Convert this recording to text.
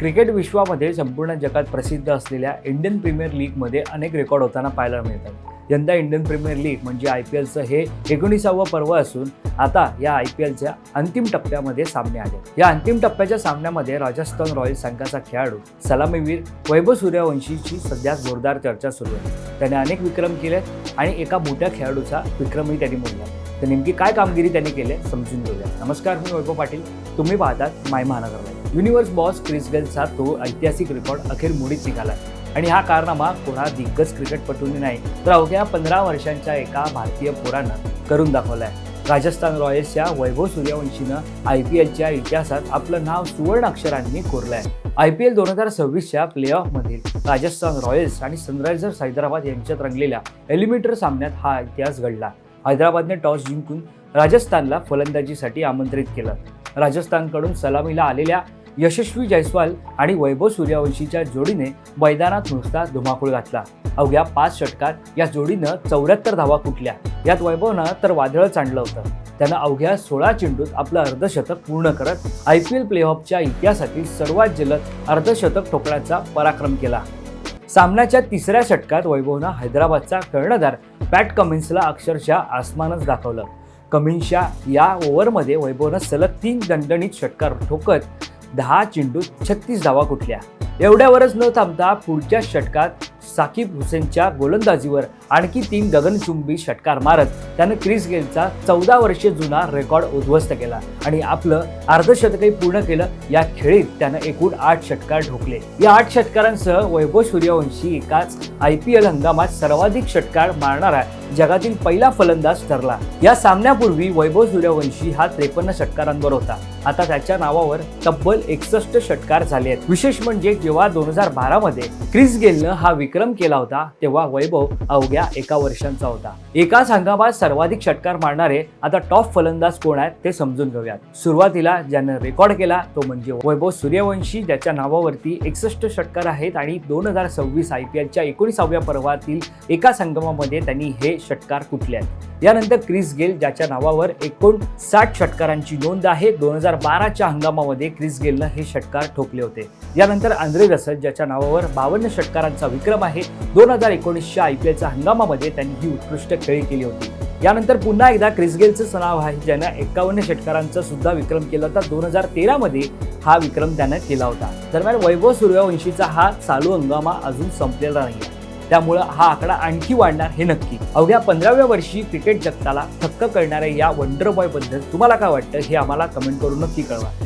Cricket विश्वामध्ये संपूर्ण जगात प्रसिद्ध असलेल्या इंडियन प्रीमियर लीगमध्ये अनेक रेकॉर्ड होताना पाहायला मिळतात। यंदा इंडियन प्रीमियर लीग म्हणजे IPLचं हे 19वे पर्व असून आता या IPLच्या अंतिम टप्प्यामध्ये सामने आले। या अंतिम टप्प्याच्या सामन्यामध्ये राजस्थान रॉयल्स संघाचा खेळाडू सलामीवीर वैभव सूर्यवंशीची सध्या जोरदार चर्चा सुरू आहे। त्याने अनेक विक्रम केले आणि एका मोठ्या खेळाडूचा विक्रमही त्यांनी मोडला। तर नेमकी काय कामगिरी त्यांनी केली समजून घेऊया। नमस्कार, मी वैभव पाटील, तुम्ही पाहतात माय महानगर लाईव्ह। युनिव्हर्स बॉस क्रिस गेलचा तो ऐतिहासिक रेकॉर्ड अखेर मोडीत निघाला आणि हा कारनामा कोणा दिग्गज क्रिकेटपटूंनी नाही तर अवघ्या 15 वर्षांच्या एका भारतीय पोरानं करून दाखवलाय। राजस्थान रॉयल्सच्या वैभव सूर्यवंशीनं IPLच्या इतिहासात आपलं नाव सुवर्ण अक्षरांनी कोरलंय। IPL 2026च्या प्लेऑफमधील राजस्थान रॉयल्स आणि सनरायझर्स हैदराबाद यांच्यात रंगलेल्या एलिमिनेटर सामन्यात हा इतिहास घडला। हैदराबादने टॉस जिंकून राजस्थानला फलंदाजीसाठी आमंत्रित केलं। राजस्थानकडून सलामीला आलेल्या यशस्वी जयस्वाल आणि वैभव सूर्यवंशीच्या जोडीने मैदानात नुसता धुमाकूळ घातला। अवघ्या 5 षटकात या जोडीनं 74 धावा कुठल्या। यात वैभवनं तर वादळच आणलं होतं। त्यानं अवघ्या 16 चेंडूत आपलं अर्धशतक पूर्ण करत IPL प्लेऑफच्या इतिहासातील सर्वात जलद अर्धशतक ठोकण्याचा पराक्रम केला। सामन्याच्या 3ऱ्या षटकात वैभवनं हैदराबादचा कर्णधार पॅट कमिन्सला अक्षरशः आसमानच दाखवलं। कमिन्सच्या या ओव्हरमध्ये वैभवनं सलग 3 दणदणीत षटकार ठोकत 10 चेंडूत 36 धावा कुठल्या। एवढ्यावरच न थांबता पुढच्या षटकात साकिब हुसेनच्या गोलंदाजीवर आणखी 3 गगनचुंबी षटकार मारत त्यानं क्रिस गेलचा 14 वर्षे जुना रेकॉर्ड उद्ध्वस्त केला आणि आपलं अर्धशतकही पूर्ण केलं। या खेळीत त्यानं एकूण 8 षटकार ठोकले। या 8 षटकारांसह वैभव सूर्यवंशी एकाच IPL हंगामात सर्वाधिक षटकार मारणारा जगातील पहिला फलंदाज ठरला। या सामन्यापूर्वी वैभव सूर्यवंशी हा 53 षटकारांवर होता। आता त्याच्या नावावर तब्बल 61 षटकार झाले आहेत। विशेष म्हणजे जेव्हा 2012 मध्ये क्रिस गेलनं हा विक्रम केला होता तेव्हा वैभव अवघ्या 1 वर्षांचा होता। एकाच हंगामात सर्वाधिक षटकार मारणारे आता टॉप फलंदाज कोण आहेत ते समजून घेऊयात। सुरुवातीला ज्यानं रेकॉर्ड केला तो म्हणजे वैभव सूर्यवंशी, ज्याच्या नावावरती 61 षटकार आहेत आणि 2026 IPLच्या 19व्या पर्वातील एकाच हंगामामध्ये त्यांनी हे षटकार कुठले आहेत। यानंतर क्रिस गेल, ज्याच्या नावावर 59 षटकारांची नोंद आहे। 2012च्या हंगामामध्ये क्रिस गेलनं हे षटकार ठोकले होते। यानंतर आंद्रे रसल, ज्याच्या नावावर 52 षटकारांचा विक्रम आहे। 2019च्या IPLच्या हंगामामध्ये त्यांनी ही उत्कृष्ट खेळी केली होती। यानंतर पुन्हा एकदा क्रिस गेलचं नाव आहे, ज्यानं 51 षटकारांचा सुद्धा विक्रम केला होता। 2013 मध्ये हा विक्रम त्यानं केला होता। दरम्यान वैभव सूर्यवंशीचा हा चालू हंगामा अजून संपलेला नाहीये, त्यामुळे हा आकडा आणखी वाढणार हे नक्की। अवघ्या 15व्या वर्षी क्रिकेट जगताला थक्क करणाऱ्या या वंडर बॉय बद्दल तुम्हाला काय वाटतं हे आम्हाला कमेंट करून नक्की कळवा।